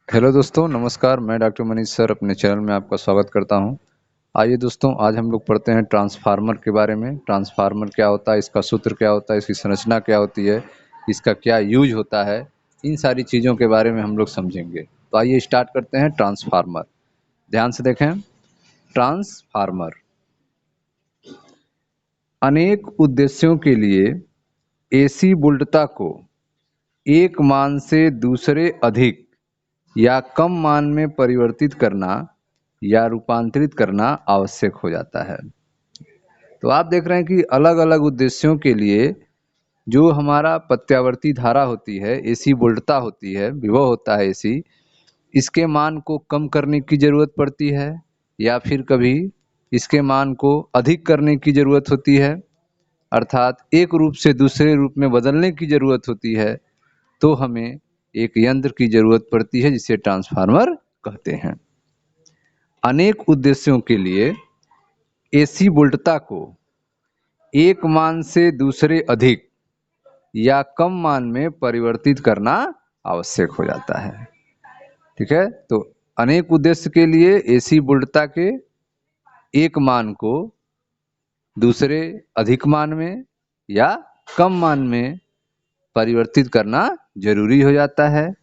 Hello दोस्तों, नमस्कार। मैं डॉक्टर मनीष सर अपने चैनल में आपका स्वागत करता हूं। आइए दोस्तों, आज हम लोग पढ़ते हैं ट्रांसफार्मर के बारे में। ट्रांसफार्मर क्या होता है, इसका सूत्र क्या होता है, इसकी संरचना क्या होती है, इसका क्या यूज होता है, इन सारी चीज़ों के बारे में हम लोग समझेंगे। तो आइए स्टार्ट करते हैं। ट्रांसफार्मर, ध्यान से देखें। ट्रांसफार्मर अनेक उद्देश्यों के लिए एसी वोल्टता को एक मान से दूसरे अधिक या कम मान में परिवर्तित करना या रूपांतरित करना आवश्यक हो जाता है। तो आप देख रहे हैं कि अलग अलग उद्देश्यों के लिए जो हमारा प्रत्यावर्ती धारा होती है, एसी वोल्टता होती है, विभव होता है एसी, इसके मान को कम करने की ज़रूरत पड़ती है या फिर कभी इसके मान को अधिक करने की ज़रूरत होती है, अर्थात एक रूप से दूसरे रूप में बदलने की ज़रूरत होती है। तो हमें एक यंत्र की ज़रूरत पड़ती है जिसे ट्रांसफार्मर कहते हैं। अनेक उद्देश्यों के लिए एसी वोल्टता को एक मान से दूसरे अधिक या कम मान में परिवर्तित करना आवश्यक हो जाता है। ठीक है, तो अनेक उद्देश्य के लिए एसी वोल्टता के एक मान को दूसरे अधिक मान में या कम मान में परिवर्तित करना जरूरी हो जाता है।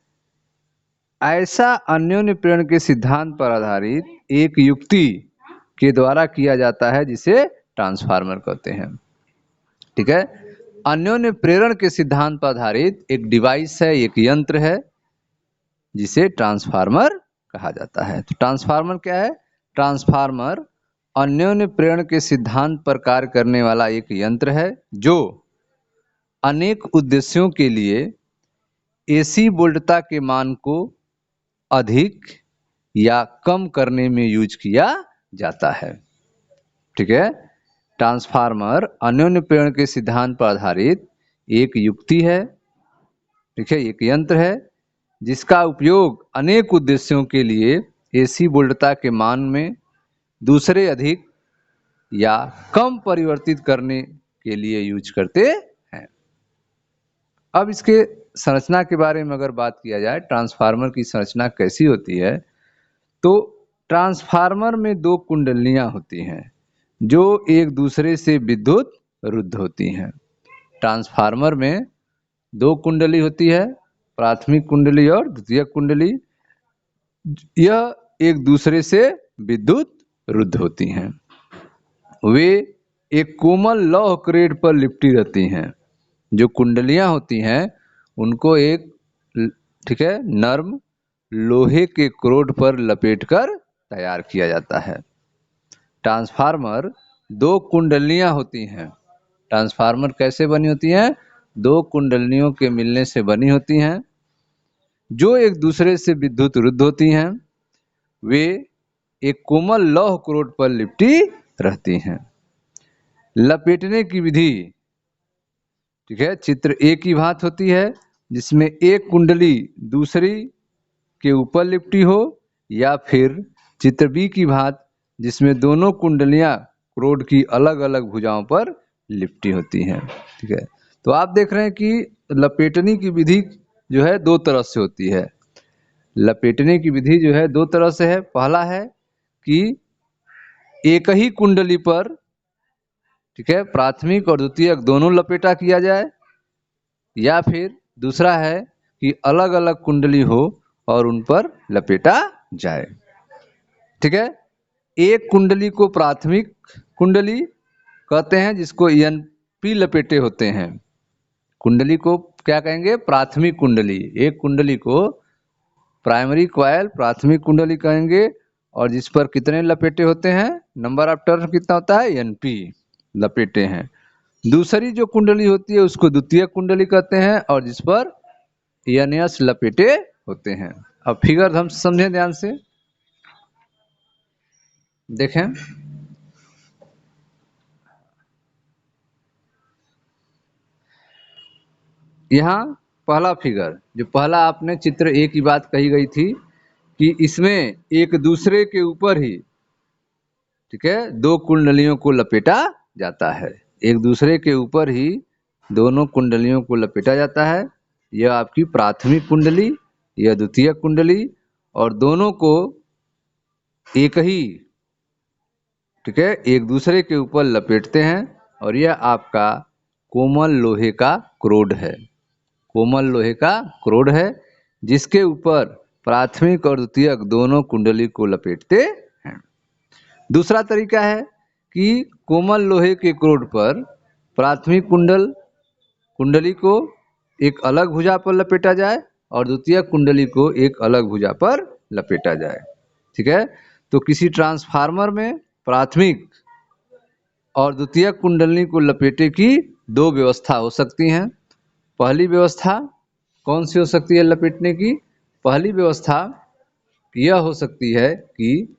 ऐसा अन्योन्य प्रेरण के सिद्धांत पर आधारित एक युक्ति के द्वारा किया जाता है जिसे ट्रांसफार्मर कहते हैं। ठीक है, अन्योन्य प्रेरण के सिद्धांत पर आधारित एक डिवाइस है, एक यंत्र है जिसे ट्रांसफार्मर कहा जाता है। तो ट्रांसफार्मर क्या है? ट्रांसफार्मर अन्योन्य प्रेरण के सिद्धांत पर कार्य करने वाला एक यंत्र है जो अनेक उद्देश्यों के लिए एसी वोल्टता के मान को अधिक या कम करने में यूज किया जाता है। ठीक है, ट्रांसफार्मर अन्योन्य प्रेरण के सिद्धांत पर आधारित एक युक्ति है, ठीक है, एक यंत्र है जिसका उपयोग अनेक उद्देश्यों के लिए एसी वोल्टता के मान में दूसरे अधिक या कम परिवर्तित करने के लिए यूज करते हैं। अब इसके संरचना के बारे में अगर बात किया जाए, ट्रांसफार्मर की संरचना कैसी होती है, तो ट्रांसफार्मर में दो कुंडलियां होती हैं जो एक दूसरे से विद्युत रुद्ध होती हैं। ट्रांसफार्मर में दो कुंडली होती है, प्राथमिक कुंडली और द्वितीयक कुंडली। यह एक दूसरे से विद्युत रुद्ध होती हैं। वे एक कोमल लौह क्रेड पर लिपटी रहती हैं। जो कुंडलियां होती हैं उनको एक, ठीक है, नर्म लोहे के क्रोड पर लपेटकर तैयार किया जाता है। ट्रांसफार्मर दो कुंडलियां होती हैं। ट्रांसफार्मर कैसे बनी होती हैं? दो कुंडलियों के मिलने से बनी होती हैं जो एक दूसरे से विद्युत रुद्ध होती हैं। वे एक कोमल लौह क्रोड पर लिपटी रहती हैं। लपेटने की विधि, ठीक है, चित्र ए की भांति होती है जिसमें एक कुंडली दूसरी के ऊपर लिपटी हो, या फिर चित्र बी की भांति जिसमें दोनों कुंडलियां क्रोड की अलग अलग भुजाओं पर लिपटी होती हैं। ठीक है, तो आप देख रहे हैं कि लपेटने की विधि जो है दो तरह से होती है। लपेटने की विधि जो है दो तरह से है। पहला है कि एक ही कुंडली पर, ठीक है, प्राथमिक और द्वितीयक दोनों लपेटा किया जाए, या फिर दूसरा है कि अलग अलग कुंडली हो और उन पर लपेटा जाए। ठीक है, एक कुंडली को प्राथमिक कुंडली कहते हैं जिसको एनपी लपेटे होते हैं। कुंडली को क्या कहेंगे? प्राथमिक कुंडली। एक कुंडली को प्राइमरी कॉइल, प्राथमिक कुंडली कहेंगे, और जिस पर कितने लपेटे होते हैं, नंबर ऑफ टर्न कितना होता है, एनपी लपेटे हैं। दूसरी जो कुंडली होती है उसको द्वितीयक कुंडली कहते हैं और जिस पर एनएस लपेटे होते हैं। अब फिगर हम समझें ध्यान से, देखें। यहाँ पहला फिगर, जो पहला आपने चित्र ए की बात कही गई थी कि इसमें एक दूसरे के ऊपर ही, ठीक है, दो कुंडलियों को लपेटा जाता है। एक दूसरे के ऊपर ही दोनों कुंडलियों को लपेटा जाता है। यह आपकी प्राथमिक कुंडली, यह द्वितीयक कुंडली, और दोनों को एक ही, ठीक है, एक दूसरे के ऊपर लपेटते हैं और यह आपका कोमल लोहे का क्रोड है। कोमल लोहे का क्रोड है जिसके ऊपर प्राथमिक और द्वितीयक दोनों कुंडली को लपेटते हैं। दूसरा तरीका है कि कोमल लोहे के क्रोड पर प्राथमिक कुंडली को एक अलग भुजा पर लपेटा जाए और द्वितीयक कुंडली को एक अलग भुजा पर लपेटा जाए। ठीक है, तो किसी ट्रांसफार्मर में प्राथमिक और द्वितीयक कुंडली को लपेटे की दो व्यवस्था हो सकती हैं। पहली व्यवस्था कौन सी हो सकती है लपेटने की? पहली व्यवस्था यह हो सकती है कि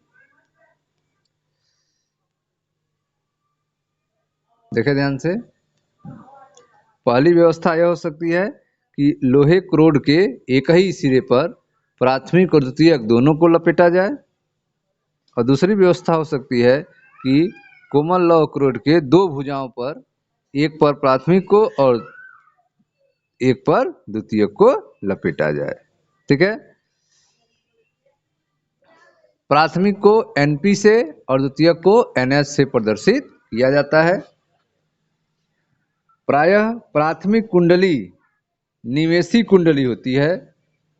देखें ध्यान से, पहली व्यवस्था यह हो सकती है कि लोहे क्रोड के एक ही सिरे पर प्राथमिक और द्वितीयक दोनों को लपेटा जाए, और दूसरी व्यवस्था हो सकती है कि कोमल लौह क्रोड के दो भुजाओं पर, एक पर प्राथमिक को और एक पर द्वितीयक को लपेटा जाए। ठीक है, प्राथमिक को NP से और द्वितीयक को NS से प्रदर्शित किया जाता है। प्रायः प्राथमिक कुंडली निवेशी कुंडली होती है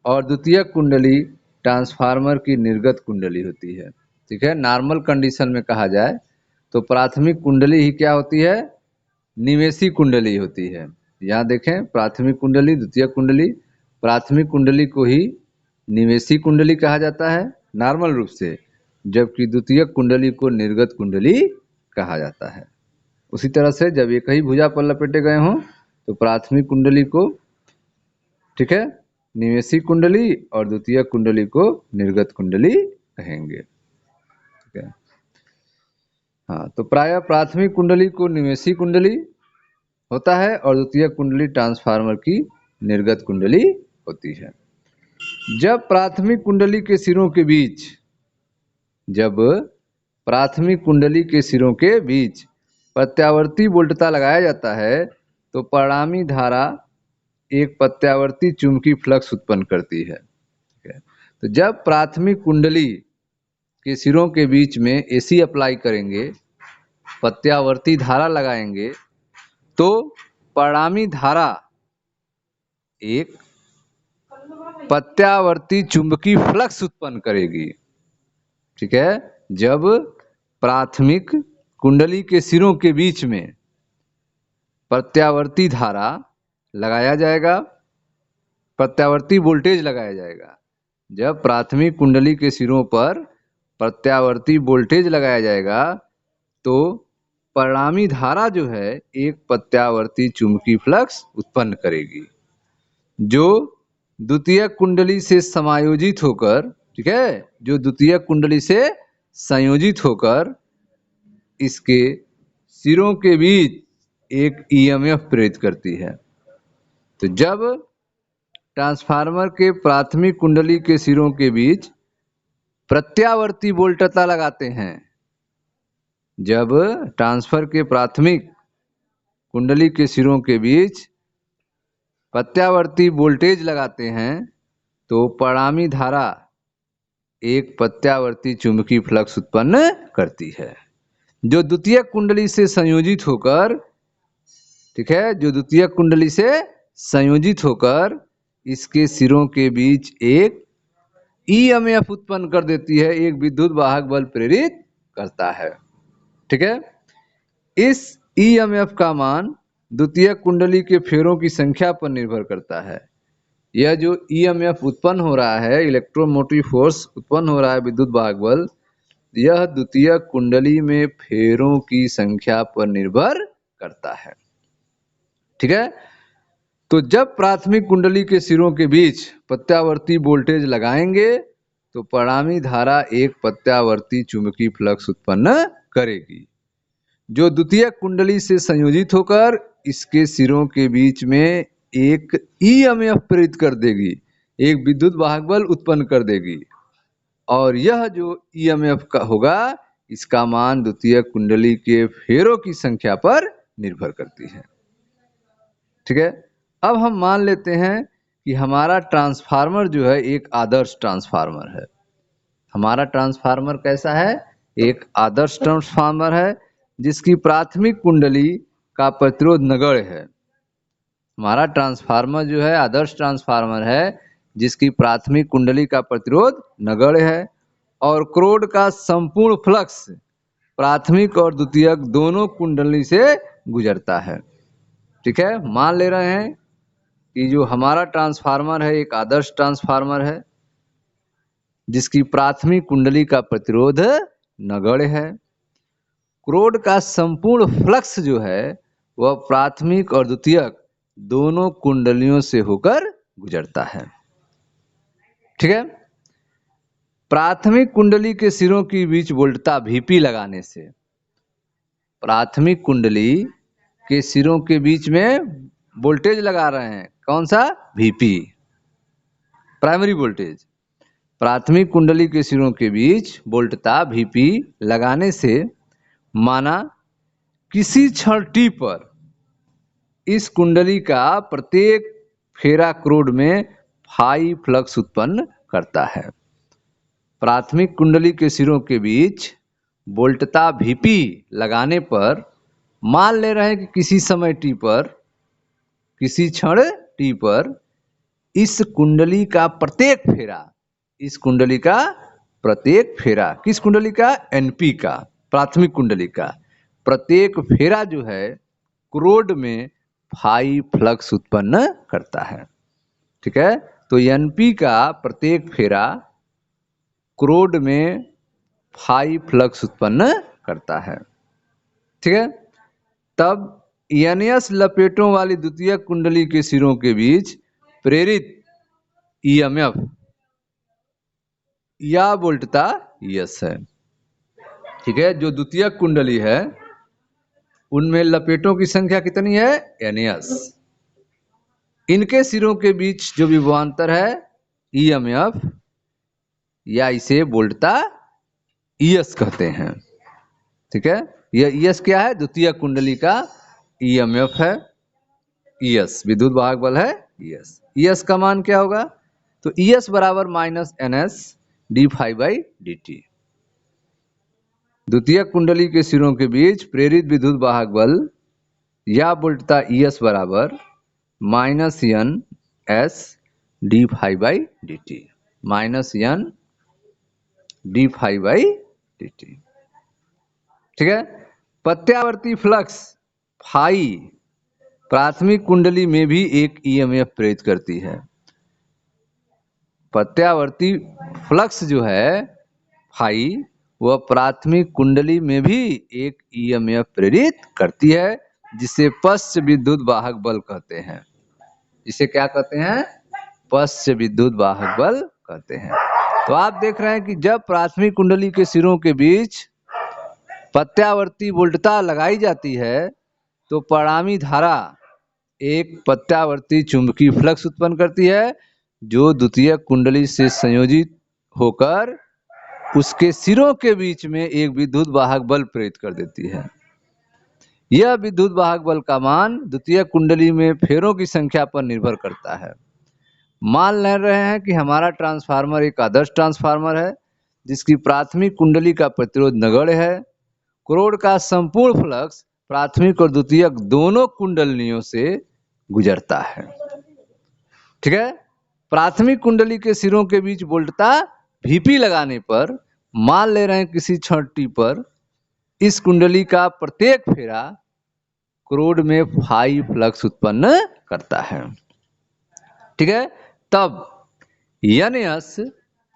और द्वितीयक कुंडली ट्रांसफार्मर की निर्गत कुंडली होती है। ठीक है, नॉर्मल कंडीशन में कहा जाए तो प्राथमिक कुंडली ही क्या होती है? निवेशी कुंडली होती है। यहाँ देखें, प्राथमिक कुंडली, द्वितीयक कुंडली, प्राथमिक कुंडली को ही निवेशी कुंडली कहा जाता है नॉर्मल रूप से, जबकि द्वितीयक कुंडली को निर्गत कुंडली कहा जाता है। उसी तरह से जब एक ही भुजा पर लपेटे गए हों तो प्राथमिक कुंडली को, ठीक है, निवेशी कुंडली और द्वितीयक कुंडली को निर्गत कुंडली कहेंगे। ठीक है, हाँ, तो प्रायः प्राथमिक कुंडली को निवेशी कुंडली होता है और द्वितीयक कुंडली ट्रांसफार्मर की निर्गत कुंडली होती है। जब प्राथमिक कुंडली के सिरों के बीच, जब प्राथमिक कुंडली के सिरों के बीच प्रत्यावर्ती वोल्टता लगाया जाता है तो परिणामी धारा एक प्रत्यावर्ती चुंबकीय फ्लक्स उत्पन्न करती है। ठीक है, तो जब प्राथमिक कुंडली के सिरों के बीच में AC अप्लाई करेंगे, प्रत्यावर्ती धारा लगाएंगे, तो परिणामी धारा एक प्रत्यावर्ती चुंबकीय फ्लक्स उत्पन्न करेगी। ठीक है, जब प्राथमिक कुंडली के सिरों के बीच में प्रत्यावर्ती धारा लगाया जाएगा, प्रत्यावर्ती वोल्टेज लगाया जाएगा, जब प्राथमिक कुंडली के सिरों पर प्रत्यावर्ती वोल्टेज लगाया जाएगा तो परिणामी धारा जो है एक प्रत्यावर्ती चुंबकीय फ्लक्स उत्पन्न करेगी, जो द्वितीयक कुंडली से समायोजित होकर, ठीक है, जो द्वितीयक कुंडली से संयोजित होकर इसके सिरों के बीच एक EMF प्रेरित करती है। तो जब ट्रांसफार्मर के प्राथमिक कुंडली के सिरों के बीच प्रत्यावर्ती वोल्टता लगाते हैं, जब ट्रांसफर के प्राथमिक कुंडली के सिरों के बीच प्रत्यावर्ती वोल्टेज लगाते हैं तो परिणामी धारा एक प्रत्यावर्ती चुंबकीय फ्लक्स उत्पन्न करती है, जो द्वितीयक कुंडली से संयोजित होकर, ठीक है, जो द्वितीयक कुंडली से संयोजित होकर इसके सिरों के बीच एक EMF उत्पन्न कर देती है, एक विद्युत वाहक बल प्रेरित करता है। ठीक है, इस EMF का मान द्वितीयक कुंडली के फेरों की संख्या पर निर्भर करता है। यह जो EMF उत्पन्न हो रहा है, इलेक्ट्रोमोटिव फोर्स उत्पन्न हो रहा है, विद्युत वाहक बल, यह द्वितीयक कुंडली में फेरों की संख्या पर निर्भर करता है। ठीक है, तो जब प्राथमिक कुंडली के सिरों के बीच प्रत्यावर्ती वोल्टेज लगाएंगे तो परिणामी धारा एक प्रत्यावर्ती चुंबकीय फ्लक्स उत्पन्न करेगी, जो द्वितीयक कुंडली से संयोजित होकर इसके सिरों के बीच में एक EMF प्रेरित कर देगी, एक विद्युत वाहक बल उत्पन्न कर देगी, और यह जो EMF का होगा इसका मान द्वितीयक कुंडली के फेरों की संख्या पर निर्भर करती है। ठीक है, अब हम मान लेते हैं कि हमारा ट्रांसफार्मर जो है एक आदर्श ट्रांसफार्मर है। हमारा ट्रांसफार्मर कैसा है? एक आदर्श ट्रांसफार्मर है जिसकी प्राथमिक कुंडली का प्रतिरोध नगण्य है। हमारा ट्रांसफार्मर जो है आदर्श ट्रांसफार्मर है जिसकी प्राथमिक कुंडली का प्रतिरोध नगण्य है और क्रोड का संपूर्ण फ्लक्स प्राथमिक और द्वितीयक दोनों कुंडली से गुजरता है। ठीक है, मान ले रहे हैं कि जो हमारा ट्रांसफार्मर है एक आदर्श ट्रांसफार्मर है जिसकी प्राथमिक कुंडली का प्रतिरोध नगण्य है। क्रोड का संपूर्ण फ्लक्स जो है वह प्राथमिक और द्वितीयक दोनों कुंडलियों से होकर गुजरता है। ठीक है, प्राथमिक कुंडली के सिरों के बीच वोल्टता Vp लगाने से, प्राथमिक कुंडली के सिरों के बीच में वोल्टेज लगा रहे हैं, कौन सा? Vp, primary voltage. प्राथमिक कुंडली के सिरों के बीच वोल्टता Vp लगाने से माना किसी क्षण t पर इस कुंडली का प्रत्येक फेरा क्रोड में फाई फ्लक्स उत्पन्न करता है। प्राथमिक कुंडली के सिरों के बीच वोल्टता Vp लगाने पर मान ले रहे हैं कि किसी समय t पर, किसी क्षण t पर इस कुंडली का प्रत्येक फेरा, इस कुंडली का प्रत्येक फेरा, किस कुंडली का? NP का, प्राथमिक कुंडली का प्रत्येक फेरा जो है क्रोड में फाई फ्लक्स उत्पन्न करता है। ठीक है, तो NP का प्रत्येक फेरा क्रोड में फाई फ्लक्स उत्पन्न करता है। ठीक है, तब NS लपेटों वाली द्वितीयक कुंडली के सिरों के बीच प्रेरित EMF या वोल्टता S है। ठीक है, जो द्वितीयक कुंडली है उनमें लपेटों की संख्या कितनी है? NS। इनके सिरों के बीच जो विभवांतर है EMF या इसे वोल्टता ES कहते हैं। ठीक है, यह ES क्या है? द्वितीयक कुंडली का EMF है। ES विद्युत वाहक बल है ES। ES का मान क्या होगा? तो ES बराबर माइनस NS d∅dt। द्वितीयक कुंडली के सिरों के बीच प्रेरित विद्युत वाहक बल या वोल्टता ES बराबर minus NS d∅dt, minus N d∅dt। ठीक है, प्रत्यावर्ती फ्लक्स फाई प्राथमिक कुंडली में भी एक EMF प्रेरित करती है। प्रत्यावर्ती फ्लक्स जो है फाई वह प्राथमिक कुंडली में भी एक EMF प्रेरित करती है जिसे पश्च विद्युत वाहक बल कहते हैं। इसे क्या कहते हैं? पश्च विद्युत वाहक बल कहते हैं। तो आप देख रहे हैं कि जब प्राथमिक कुंडली के सिरों के बीच प्रत्यावर्ती वोल्टता लगाई जाती है तो परिणामी धारा एक प्रत्यावर्ती चुंबकीय फ्लक्स उत्पन्न करती है जो द्वितीयक कुंडली से संयोजित होकर उसके सिरों के बीच में एक विद्युत वाहक बल प्रेरित कर देती है। यह विद्युत वाहक बल का मान द्वितीयक कुंडली में फेरों की संख्या पर निर्भर करता है। मान ले रहे हैं कि हमारा ट्रांसफार्मर एक आदर्श ट्रांसफार्मर है जिसकी प्राथमिक कुंडली का प्रतिरोध नगण्य है। क्रोड का संपूर्ण फ्लक्स प्राथमिक और द्वितीयक दोनों कुंडलियों से गुजरता है। ठीक है, प्राथमिक कुंडली के सिरों के बीच वोल्टता Vp लगाने पर मान ले रहे हैं किसी क्षण t पर इस कुंडली का प्रत्येक फेरा क्रोड में फाई फ्लक्स उत्पन्न करता है। ठीक है, तब NS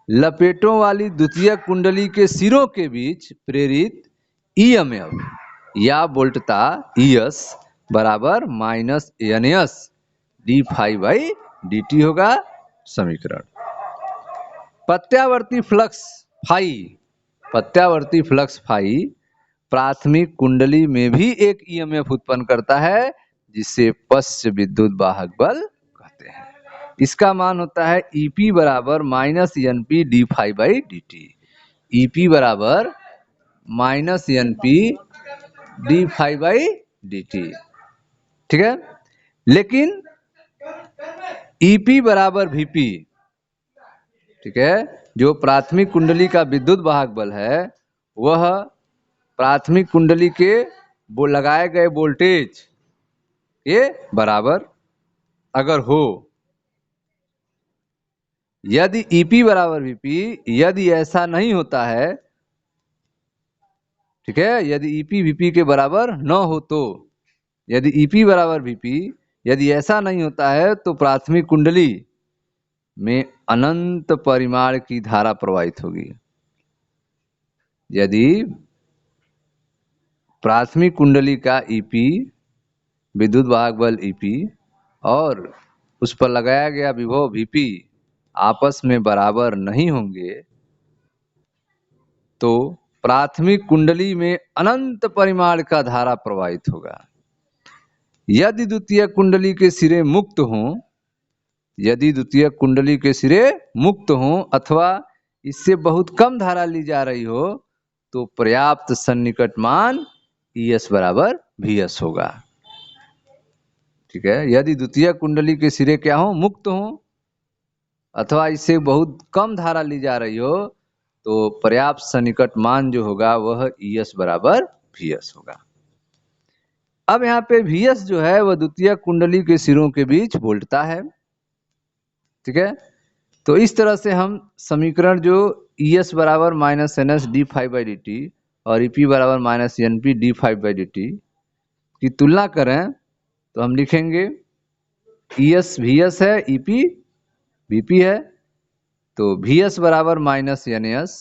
लपेटों वाली द्वितीयक कुंडली के सिरों के बीच प्रेरित EMF या वोल्टता ES बराबर माइनस NS d∅dt होगा। समीकरण प्रत्यावर्ती फ्लक्स फाई, प्रत्यावर्ती फ्लक्स फाई प्राथमिक कुंडली में भी एक EMF उत्पन्न करता है जिसे पश्च विद्युत वाहक बल कहते हैं। इसका मान होता है EP बराबर माइनस NP d∅dt। EP बराबर माइनस NP d∅dt। ठीक है, लेकिन ईपी बराबर वीपी, ठीक है। जो प्राथमिक कुंडली का विद्युत वाहक बल है वह प्राथमिक कुंडली के वो लगाए गए वोल्टेज के बराबर अगर हो, यदि ईपी बराबर वीपी, यदि ऐसा नहीं होता है, ठीक है, यदि ईपी वीपी के बराबर न हो तो, यदि ईपी बराबर वीपी यदि ऐसा नहीं होता है तो प्राथमिक कुंडली में अनंत परिमाण की धारा प्रवाहित होगी। यदि प्राथमिक कुंडली का ईपी विद्युत वाहक बल ईपी और उस पर लगाया गया विभव वीपी आपस में बराबर नहीं होंगे तो प्राथमिक कुंडली में अनंत परिमाण का धारा प्रवाहित होगा। यदि द्वितीय कुंडली के सिरे मुक्त हों, यदि द्वितीय कुंडली के सिरे मुक्त हों अथवा इससे बहुत कम धारा ली जा रही हो तो पर्याप्त सन्निकट मान ES बराबर VS होगा, ठीक है। यदि द्वितीय कुंडली के सिरे क्या हो, मुक्त हो अथवा इससे बहुत कम धारा ली जा रही हो तो पर्याप्त सन्निकट मान जो होगा वह ES बराबर VS होगा। अब यहाँ पे VS जो है वह द्वितीय कुंडली के सिरों के बीच वोल्टता है, ठीक है। तो इस तरह से हम समीकरण जो ES बराबर -NS d∅dt और EP बराबर -NP d∅dt की तुलना करें तो हम लिखेंगे ES VS है, EP VP है, तो VS बराबर -NS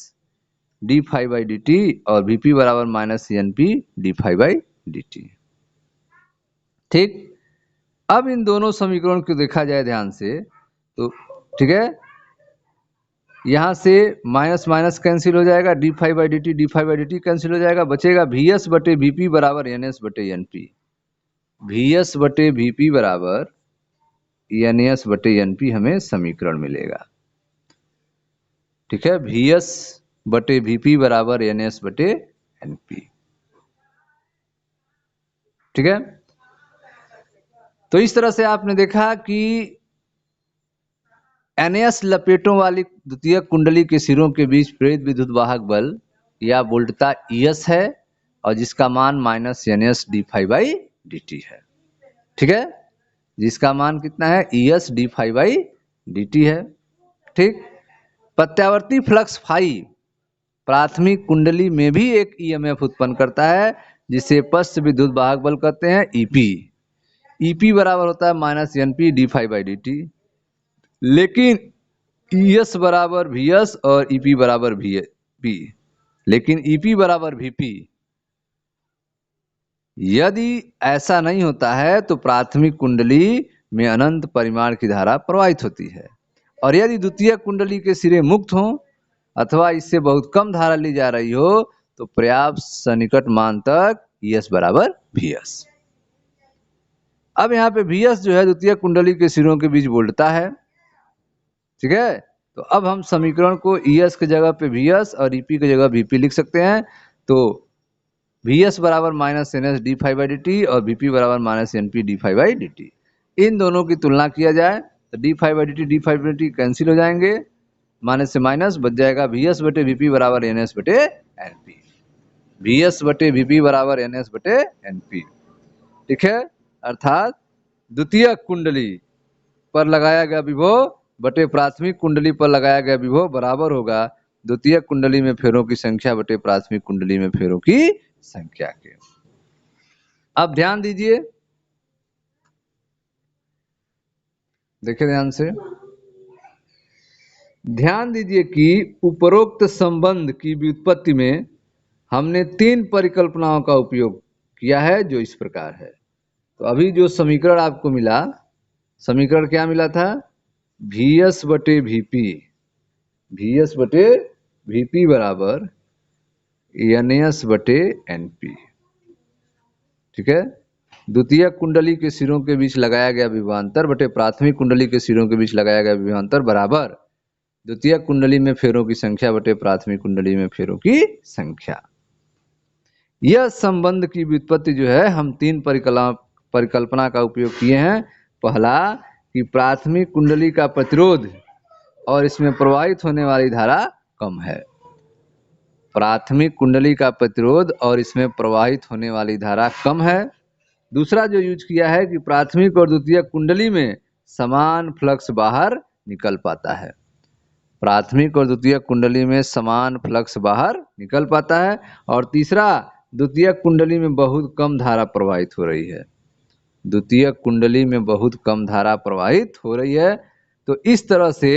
d∅dt और VP बराबर -NP d∅dt, ठीक। अब इन दोनों समीकरणों को देखा जाए ध्यान से तो, ठीक है, यहां से माइनस माइनस कैंसिल हो जाएगा, d∅dt कैंसिल हो जाएगा, बचेगा VS बटे VP बराबर NS बटे NP। VS बटे VP बराबर NS बटे NP हमें समीकरण मिलेगा, ठीक है। VS बटे VP बराबर NS बटे NP, ठीक है। तो इस तरह से आपने देखा कि NS लपेटों वाली द्वितीय कुंडली के सिरों के बीच प्रेरित विद्युत वाहक बल या वोल्टता ES है और जिसका मान -NS d∅dt है, ठीक है। जिसका मान कितना है, ES d∅dt है, ठीक। प्रत्यावर्ती फ्लक्स फाई प्राथमिक कुंडली में भी एक EMF उत्पन्न करता है जिसे पश्च विद्युत वाहक बल कहते हैं EP। EP बराबर होता है -NP d∅dt, लेकिन ES बराबर VS और EP बराबर VP, लेकिन EP बराबर VP यदि ऐसा नहीं होता है तो प्राथमिक कुंडली में अनंत परिमाण की धारा प्रवाहित होती है, और यदि द्वितीय कुंडली के सिरे मुक्त हों अथवा इससे बहुत कम धारा ली जा रही हो तो पर्याप्त सन्निकट मान तक ES बराबर VS। अब यहाँ पे VS जो है द्वितीय कुंडली के सिरों के बीच वोल्टता है, ठीक है। तो अब हम समीकरण को ES की जगह पे VS और EP की जगह VP लिख सकते हैं। तो VS बराबर -NS d∅dt और VP बराबर -NP d∅dt। इन दोनों की तुलना किया जाए तो d∅dt कैंसिल हो जाएंगे, माइनस से माइनस बच जाएगा VS बटे VP बराबर NS बटे NP। VS बटे VP बराबर NS बटे NP, ठीक है। अर्थात द्वितीय कुंडली पर लगाया गया विभव बटे प्राथमिक कुंडली पर लगाया गया विभव बराबर होगा द्वितीय कुंडली में फेरों की संख्या बटे प्राथमिक कुंडली में फेरों की संख्या के। अब ध्यान दीजिए, देखिए ध्यान से, ध्यान दीजिए कि उपरोक्त संबंध की व्युत्पत्ति में हमने 3 परिकल्पनाओं का उपयोग किया है जो इस प्रकार है। तो अभी जो समीकरण आपको मिला, समीकरण क्या मिला था, VS बटे VP, VS बटे VP बराबर NS बटे NP, ठीक है। द्वितीय कुंडली के सिरों के बीच लगाया गया विभवांतर बटे प्राथमिक कुंडली के सिरों के बीच लगाया गया विभवांतर बराबर द्वितीय कुंडली में फेरों की संख्या बटे प्राथमिक कुंडली में फेरों की संख्या। यह संबंध की व्युत्पत्ति जो है हम 3 परिकल्पना का उपयोग किए हैं। पहला कि प्राथमिक कुंडली का प्रतिरोध और इसमें प्रवाहित होने वाली धारा कम है। प्राथमिक कुंडली का प्रतिरोध और इसमें प्रवाहित होने वाली धारा कम है। दूसरा जो यूज किया है कि प्राथमिक और द्वितीयक कुंडली में समान फ्लक्स बाहर निकल पाता है। प्राथमिक और द्वितीयक कुंडली में समान फ्लक्स बाहर निकल पाता है। और तीसरा, द्वितीयक कुंडली में बहुत कम धारा प्रवाहित हो रही है। द्वितीयक कुंडली में बहुत कम धारा प्रवाहित हो रही है। तो इस तरह से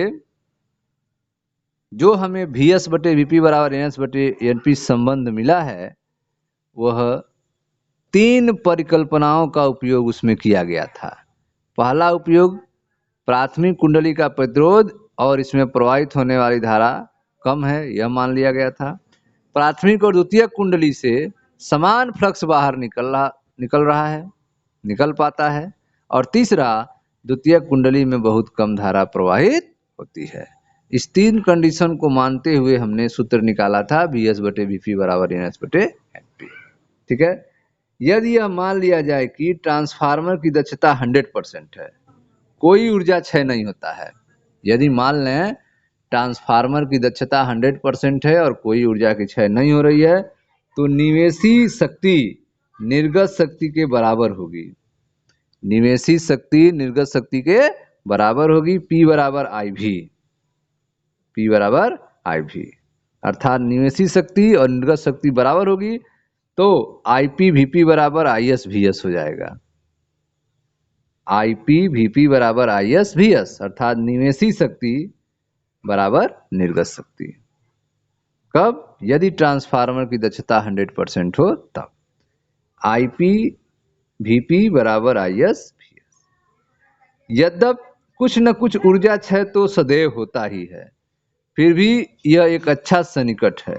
जो हमें VS बटे VP बराबर NS बटे NP संबंध मिला है, वह 3 परिकल्पनाओं का उपयोग उसमें किया गया था। पहला उपयोग, प्राथमिक कुंडली का प्रतिरोध और इसमें प्रवाहित होने वाली धारा कम है, यह मान लिया गया था। प्राथमिक और द्वितीयक कुंडली से समान फ्लक्स बाहर निकल पाता है। और तीसरा, द्वितीयक कुंडली में बहुत कम धारा प्रवाहित होती है। इस 3 कंडीशन को मानते हुए हमने सूत्र निकाला था VS बटे VP बराबर NS बटे NP। ठीक है। यदि यह मान लिया जाए कि ट्रांसफार्मर की दक्षता 100% है, कोई ऊर्जा क्षय नहीं होता है। यदि मान लें ट्रांसफार्मर की दक्षता 100% है और कोई ऊर्जा की क्षय नहीं हो रही है, तो निवेशी शक्ति निर्गत शक्ति के बराबर होगी। निवेशी शक्ति निर्गत शक्ति के बराबर होगी। P बराबर IV। P बराबर IV, अर्थात निवेशी शक्ति और निर्गत शक्ति बराबर होगी, तो IP VP बराबर IS VS हो जाएगा। IP VP बराबर IS VS, अर्थात निवेशी शक्ति बराबर निर्गत शक्ति। कब? यदि ट्रांसफार्मर की दक्षता 100% हो तब। IP VP बराबर IS VS। यद्यप कुछ न कुछ ऊर्जा क्षय तो सदैव होता ही है, फिर भी यह एक अच्छा सन्निकट है,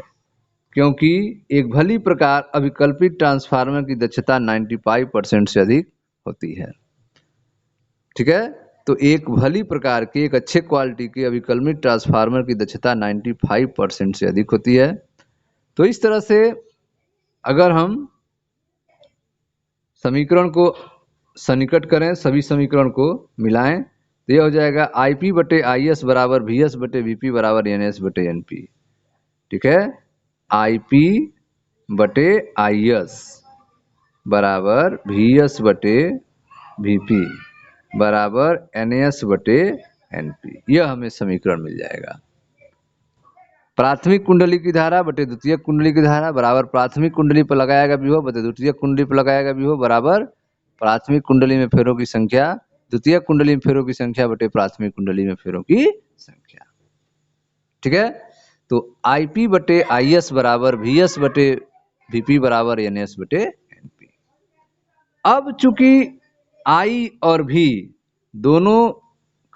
क्योंकि एक भली प्रकार अभिकल्पित ट्रांसफार्मर की दक्षता 95% से अधिक होती है। ठीक है। तो एक भली प्रकार के, एक अच्छे क्वालिटी के अभिकल्पित ट्रांसफार्मर की दक्षता 95% से अधिक होती है। तो इस तरह से अगर हम समीकरण को सन्निकट करें, सभी समीकरण को मिलाएं, तो यह हो जाएगा IP बटे IS बराबर VS बटे VP बराबर NS बटे NP। ठीक है। IP बटे IS बराबर VS बटे VP बराबर NS बटे NP, यह हमें समीकरण मिल जाएगा। प्राथमिक कुंडली की धारा बटे द्वितीयक कुंडली की धारा बराबर प्राथमिक कुंडली पर लगाया गया विभव बटे द्वितीयक कुंडली पर लगाया गया विभव बराबर प्राथमिक कुंडली में फेरों की संख्या द्वितीयक कुंडली में फेरों की संख्या बटे प्राथमिक कुंडली में फेरों की संख्या। ठीक है। तो IP बटे IS बराबर VS बटे VP बराबर NS बटे NP। अब चूंकि I और V दोनों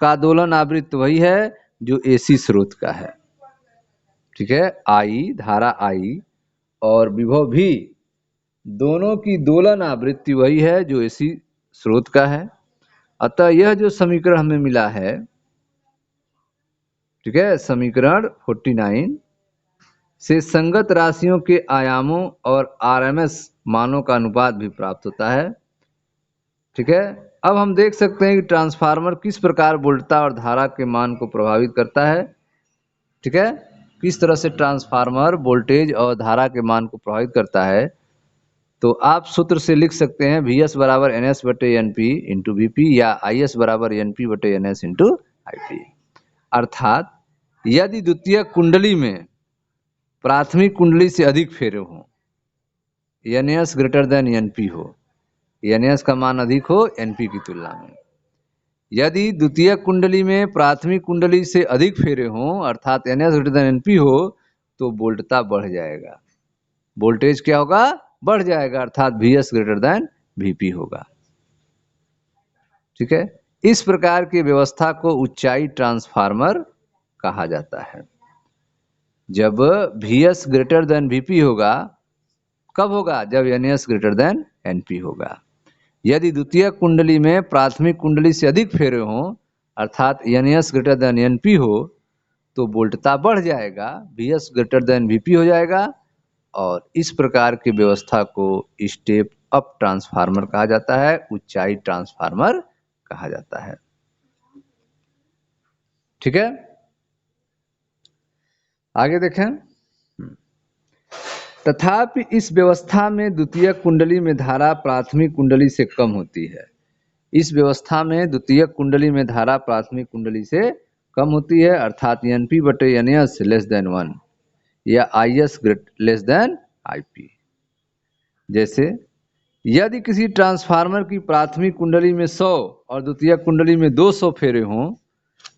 का दोलन आवृत्ति वही है जो AC स्रोत का है। ठीक है। I, धारा I और विभव V दोनों की दोलन आवृत्ति वही है जो AC स्रोत का है। अतः यह जो समीकरण हमें मिला है, ठीक है, समीकरण 49 से संगत राशियों के आयामों और RMS मानों का अनुपात भी प्राप्त होता है। ठीक है। अब हम देख सकते हैं कि ट्रांसफार्मर किस प्रकार वोल्टता और धारा के मान को प्रभावित करता है। ठीक है। किस तरह से ट्रांसफार्मर वोल्टेज और धारा के मान को प्रभावित करता है, तो आप सूत्र से लिख सकते हैं VS बराबर NS बटे NP इंटू VP या IS बराबर NP बटे NS इंटू IP। अर्थात यदि द्वितीयक कुंडली में प्राथमिक कुंडली से अधिक फेरे हों, NS ग्रेटर देन NP हो, NS का मान अधिक हो NP की तुलना में, यदि द्वितीयक कुंडली में प्राथमिक कुंडली से अधिक फेरे हों अर्थात NS ग्रेटर देन NP हो, तो वोल्टता बढ़ जाएगा, वोल्टेज क्या होगा, बढ़ जाएगा, अर्थात VS ग्रेटर देन VP होगा। ठीक है। इस प्रकार की व्यवस्था को ऊंचाई ट्रांसफार्मर कहा जाता है। जब VS ग्रेटर देन VP होगा, कब होगा, जब NS ग्रेटर देन NP होगा। यदि द्वितीयक कुंडली में प्राथमिक कुंडली से अधिक फेरे हों अर्थात NS ग्रेटर देन NP हो, तो वोल्टता बढ़ जाएगा, VS ग्रेटर देन VP हो जाएगा, और इस प्रकार की व्यवस्था को स्टेप अप ट्रांसफार्मर कहा जाता है, ऊंचाई ट्रांसफार्मर कहा जाता है। ठीक है, आगे देखें। तथापि इस व्यवस्था में द्वितीयक कुंडली में धारा प्राथमिक कुंडली से कम होती है। इस व्यवस्था में द्वितीयक कुंडली में धारा प्राथमिक कुंडली से कम होती है, अर्थात NP/NS लेस देन 1 या IS लेस देन IP। जैसे यदि किसी ट्रांसफार्मर की प्राथमिक कुंडली में 100 और द्वितीयक कुंडली में 200 फेरे हों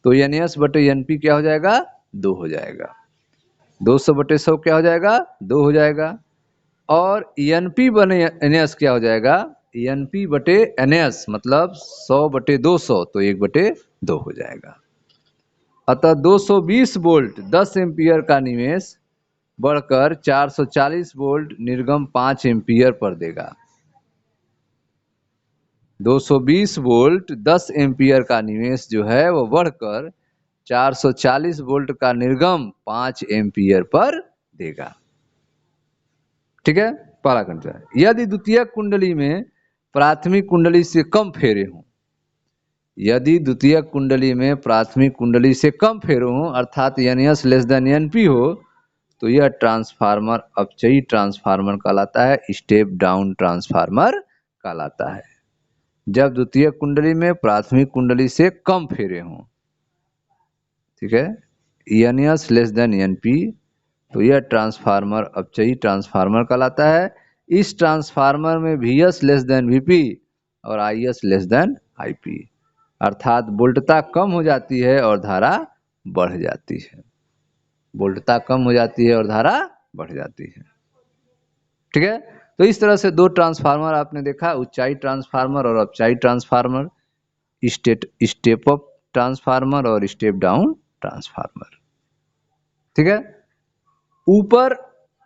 तो NS/NP क्या हो जाएगा? 2 हो जाएगा। 200/100 क्या हो जाएगा? 2 हो जाएगा। और NP/NS क्या हो जाएगा? NP/NS मतलब 100/200 तो 1/2 हो जाएगा। अतः 220 वोल्ट 10 एम्पियर का निवेश बढ़कर 440 वोल्ट निर्गम 5 एम्पियर पर देगा। 220 वोल्ट 10 एम्पियर का निवेश जो है वो बढ़कर 440 वोल्ट का निर्गम 5 एम्पियर पर देगा। ठीक है, पहला कंडीशन। यदि द्वितीयक कुंडली में प्राथमिक कुंडली से कम फेरे हों, यदि द्वितीयक कुंडली में प्राथमिक कुंडली से कम फेरे हों अर्थात NS लेस देन NP हो तो यह ट्रांसफार्मर अपचयी ट्रांसफार्मर कहलाता है, स्टेप डाउन ट्रांसफार्मर कहलाता है। जब द्वितीयक कुंडली में प्राथमिक कुंडली से कम फेरे हों, ठीक है, NS लेस देन NP तो यह ट्रांसफार्मर अपचयी ट्रांसफार्मर कहलाता है। इस ट्रांसफार्मर में VS लेस देन VP और IS लेस देन IP अर्थात वोल्टता कम हो जाती है और धारा बढ़ जाती है। वोल्टता कम हो जाती है और धारा बढ़ जाती है। ठीक है, तो इस तरह से दो ट्रांसफार्मर आपने देखा, ऊंचाई ट्रांसफार्मर और अपचाई ट्रांसफार्मर, स्टेप अप ट्रांसफार्मर और स्टेप डाउन ट्रांसफार्मर। ठीक है, ऊपर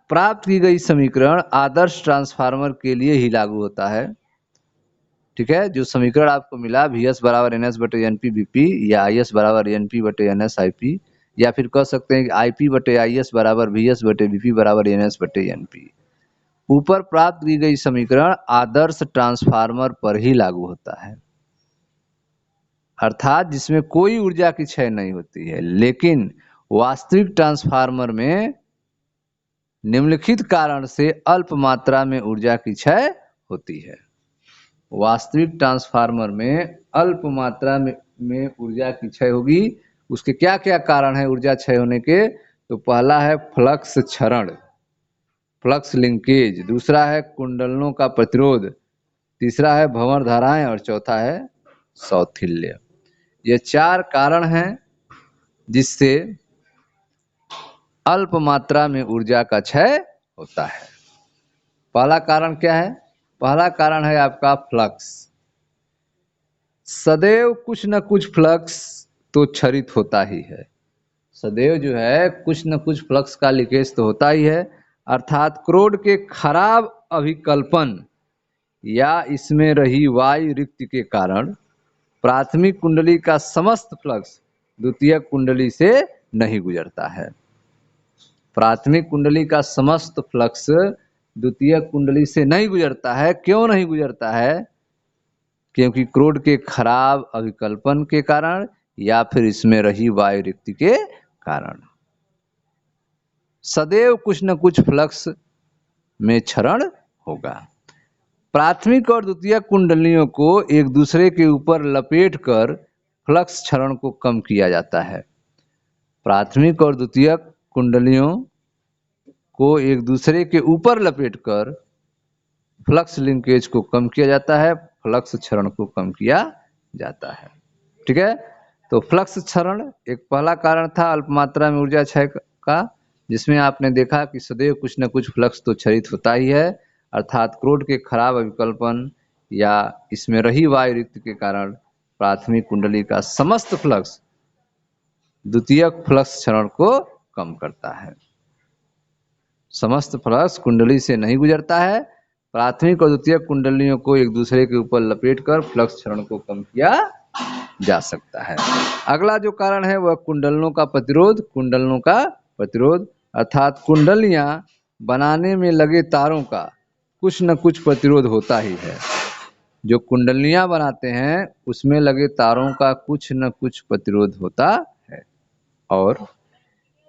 प्राप्त की गई समीकरण आदर्श ट्रांसफार्मर के लिए ही लागू होता है। ठीक है, जो समीकरण आपको मिला VS/NS/NP/VP या IS/NP/NS/IP या फिर कह सकते हैं कि IP/IS VS/VP/NS/NP, ऊपर प्राप्त की गई समीकरण आदर्श ट्रांसफार्मर पर ही लागू होता है, अर्थात जिसमें कोई ऊर्जा की क्षय नहीं होती है। लेकिन वास्तविक ट्रांसफार्मर में निम्नलिखित कारण से अल्प मात्रा में ऊर्जा की क्षय होती है। वास्तविक ट्रांसफार्मर में अल्प मात्रा में ऊर्जा की क्षय होगी। उसके क्या क्या कारण है ऊर्जा क्षय होने के? तो पहला है फ्लक्स क्षरण, फ्लक्स लिंकेज, दूसरा है कुंडलों का प्रतिरोध, तीसरा है भंवर धाराएं और चौथा है सौथिल्य। ये 4 कारण हैं जिससे अल्प मात्रा में ऊर्जा का क्षय होता है। पहला कारण क्या है? पहला कारण है आपका फ्लक्स। सदैव कुछ न कुछ फ्लक्स तो क्षरित होता ही है। सदैव जो है कुछ न कुछ फ्लक्स का लीकेज तो होता ही है, अर्थात क्रोड के खराब अभिकल्पन या इसमें रही वायु रिक्ति के कारण प्राथमिक कुंडली का समस्त फ्लक्स द्वितीयक कुंडली से नहीं गुजरता है। प्राथमिक कुंडली का समस्त फ्लक्स द्वितीयक कुंडली से नहीं गुजरता है। क्यों नहीं गुजरता है? क्योंकि क्रोड के खराब अभिकल्पन के कारण या फिर इसमें रही वायु रिक्ति के कारण सदैव कुछ न कुछ फ्लक्स में क्षरण होगा। प्राथमिक और द्वितीयक कुंडलियों को एक दूसरे के ऊपर लपेटकर फ्लक्स क्षरण को कम किया जाता है। प्राथमिक और द्वितीयक कुंडलियों को एक दूसरे के ऊपर लपेटकर फ्लक्स लिंकेज को कम किया जाता है, फ्लक्स क्षरण को कम किया जाता है। ठीक है, तो फ्लक्स क्षरण एक पहला कारण था अल्प मात्रा में ऊर्जा क्षय का, जिसमें आपने देखा कि सदैव कुछ न कुछ फ्लक्स तो क्षरित होता ही है, अर्थात क्रोड के खराब अभिकल्पन या इसमें रही वायु रिक्ति के कारण प्राथमिक कुंडली का समस्त फ्लक्स द्वितीयक फ्लक्स क्षरण को कम करता है। समस्त फ्लक्स कुंडली से नहीं गुजरता है। प्राथमिक और द्वितीयक कुंडलियों को एक दूसरे के ऊपर लपेटकर फ्लक्स क्षरण को कम किया जा सकता है। अगला जो कारण है वह कुंडलों का प्रतिरोध। कुंडलों का प्रतिरोध अर्थात कुंडलियां बनाने में लगे तारों का कुछ न कुछ प्रतिरोध होता ही है। जो कुंडलियां बनाते हैं उसमें लगे तारों का कुछ न कुछ प्रतिरोध होता है। और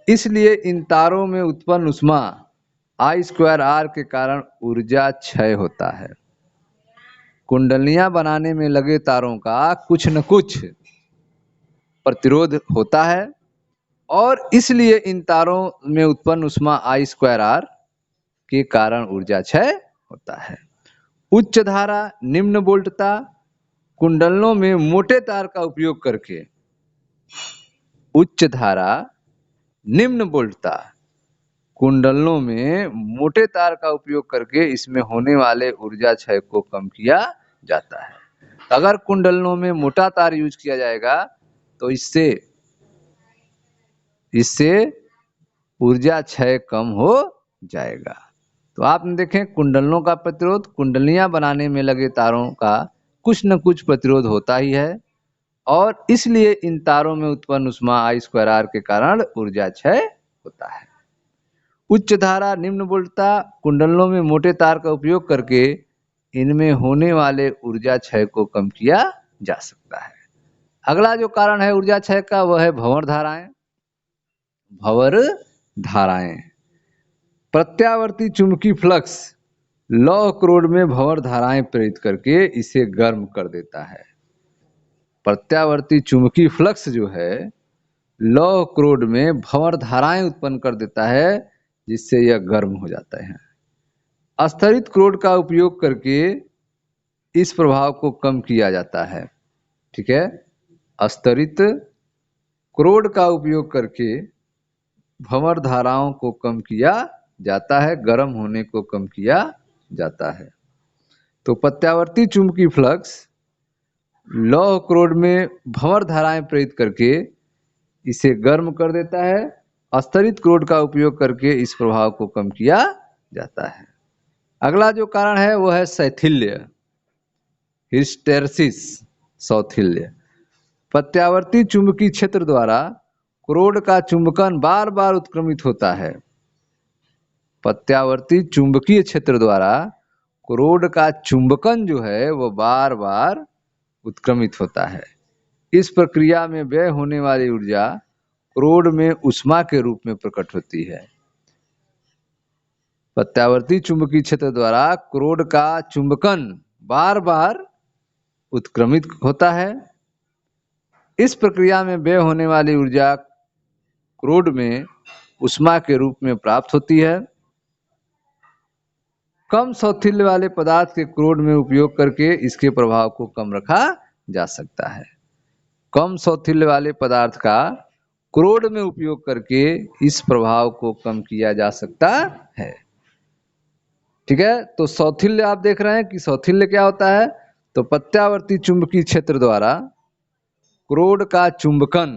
इसलिए इन तारों में उत्पन्न ऊष्मा I²R के कारण ऊर्जा क्षय होता है। कुंडलियां बनाने में लगे तारों का कुछ न कुछ प्रतिरोध होता है और इसलिए इन तारों में उत्पन्न ऊष्मा I²R के कारण ऊर्जा क्षय होता है। उच्च धारा निम्न वोल्टता कुंडलों में मोटे तार का उपयोग करके, उच्च धारा निम्न वोल्टता कुंडलों में मोटे तार का उपयोग करके इसमें होने वाले ऊर्जा क्षय को कम किया जाता है। अगर कुंडलों में मोटा तार यूज किया जाएगा तो इससे ऊर्जा क्षय कम हो जाएगा। तो आपने देखें कुंडलों का प्रतिरोध, कुंडलियां बनाने में लगे तारों का कुछ न कुछ प्रतिरोध होता ही है और इसलिए इन तारों में उत्पन्न ऊष्मा I²R के कारण ऊर्जा क्षय होता है। उच्च धारा निम्न वोल्टता कुंडलों में मोटे तार का उपयोग करके इनमें होने वाले ऊर्जा क्षय को कम किया जा सकता है। अगला जो कारण है ऊर्जा क्षय का वह है भंवर धाराएं। भंवर धाराएं प्रत्यावर्ती चुंबकीय फ्लक्स लौह क्रोड में भंवर धाराएं प्रेरित करके इसे गर्म कर देता है। प्रत्यावर्ती चुंबकीय फ्लक्स जो है लौह क्रोड में भंवर धाराएं उत्पन्न कर देता है जिससे यह गर्म हो जाता है। स्तरित क्रोड का उपयोग करके इस प्रभाव को कम किया जाता है। ठीक है, स्तरित क्रोड का उपयोग करके भंवर धाराओं को कम किया जाता है, गर्म होने को कम किया जाता है। तो प्रत्यावर्ती चुंबकीय फ्लक्स लौह क्रोड में भंवर धाराएं प्रेरित करके इसे गर्म कर देता है। स्तरित क्रोड का उपयोग करके इस प्रभाव को कम किया जाता है। अगला जो कारण है वह है शैथिल्य, हिस्टेरेसिस, शैथिल्य। प्रत्यावर्ती चुंबकीय क्षेत्र द्वारा क्रोड का चुंबकन बार बार उत्क्रमित होता है। प्रत्यावर्ती चुंबकीय क्षेत्र द्वारा क्रोड का चुंबकन जो है वह बार बार उत्क्रमित होता है। इस प्रक्रिया में व्यय होने वाली ऊर्जा क्रोड में ऊष्मा के रूप में प्रकट होती है। प्रत्यावर्ती चुंबकीय क्षेत्र द्वारा क्रोड का चुंबकन बार बार उत्क्रमित होता है। इस प्रक्रिया में व्यय होने वाली ऊर्जा क्रोड में ऊष्मा के रूप में प्राप्त होती है। कम शौथिल्य वाले पदार्थ के क्रोड में उपयोग करके इसके प्रभाव को कम रखा जा सकता है। कम शौथिल्य वाले पदार्थ का क्रोड में उपयोग करके इस प्रभाव को कम किया जा सकता है। ठीक है, तो शौथिल्य आप देख रहे हैं कि शौथिल्य क्या होता है। तो प्रत्यावर्ती चुंबकीय क्षेत्र द्वारा क्रोड का चुंबकन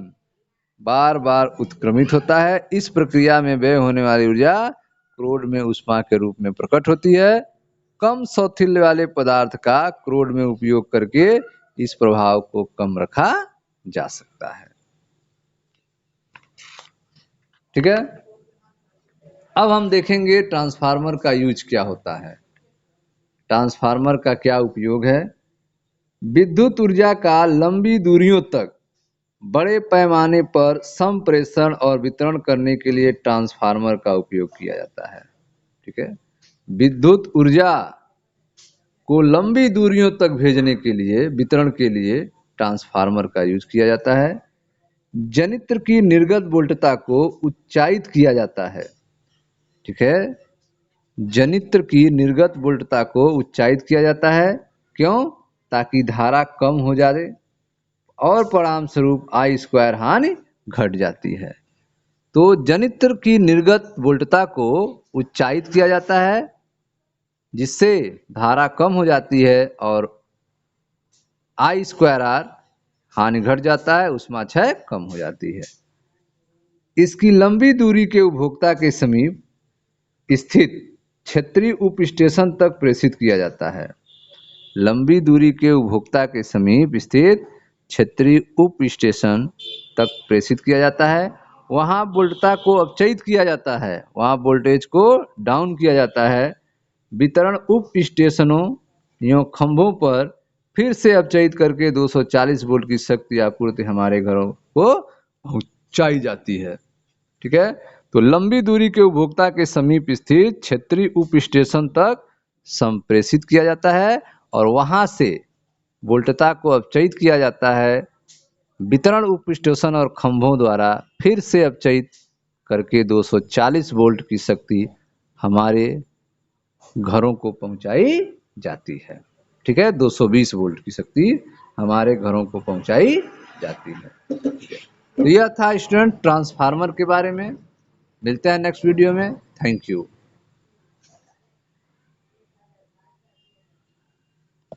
बार बार उत्क्रमित होता है। इस प्रक्रिया में व्यय होने वाली ऊर्जा क्रोड में ऊष्मा के रूप में प्रकट होती है। कम शौथिल्य वाले पदार्थ का क्रोड में उपयोग करके इस प्रभाव को कम रखा जा सकता है। ठीक है, अब हम देखेंगे ट्रांसफार्मर का यूज क्या होता है, ट्रांसफार्मर का क्या उपयोग है। विद्युत ऊर्जा का लंबी दूरियों तक बड़े पैमाने पर संप्रेषण और वितरण करने के लिए ट्रांसफार्मर का उपयोग किया जाता है। ठीक है, विद्युत ऊर्जा को लंबी दूरियों तक भेजने के लिए, वितरण के लिए ट्रांसफार्मर का यूज किया जाता है। जनित्र की निर्गत वोल्टता को उच्चायित किया जाता है। ठीक है, जनित्र की निर्गत वोल्टता को उच्चायित किया जाता है। क्यों? ताकि धारा कम हो जाए और परिणाम स्वरूप I² हानि घट जाती है। तो जनित्र की निर्गत वोल्टता को उच्चायित किया जाता है जिससे धारा कम हो जाती है और I²R हानि घट जाता है, ऊष्मा क्षय कम हो जाती है। इसकी लंबी दूरी के उपभोक्ता के समीप स्थित क्षेत्रीय उप स्टेशन तक प्रेषित किया जाता है। लंबी दूरी के उपभोक्ता के समीप स्थित क्षेत्रीय उप स्टेशन तक प्रेषित किया जाता है। वहाँ वोल्टता को अपचयित किया जाता है, वहाँ वोल्टेज को डाउन किया जाता है। वितरण उप स्टेशनों या खंभों पर फिर से अपचयित करके 240 वोल्ट की शक्ति आपूर्ति हमारे घरों को पहुंचाई जाती है। ठीक है, तो लंबी दूरी के उपभोक्ता के समीप स्थित क्षेत्रीय उप स्टेशन तक संप्रेषित किया जाता है और वहां से वोल्टता को अपचयित किया जाता है। वितरण उप स्टेशन और खंभों द्वारा फिर से अपचयित करके 240 वोल्ट की शक्ति हमारे घरों को पहुंचाई जाती है। ठीक है, 220 वोल्ट की शक्ति हमारे घरों को पहुंचाई जाती है। तो यह था स्टूडेंट ट्रांसफार्मर के बारे में। मिलते हैं नेक्स्ट वीडियो में। Thank you.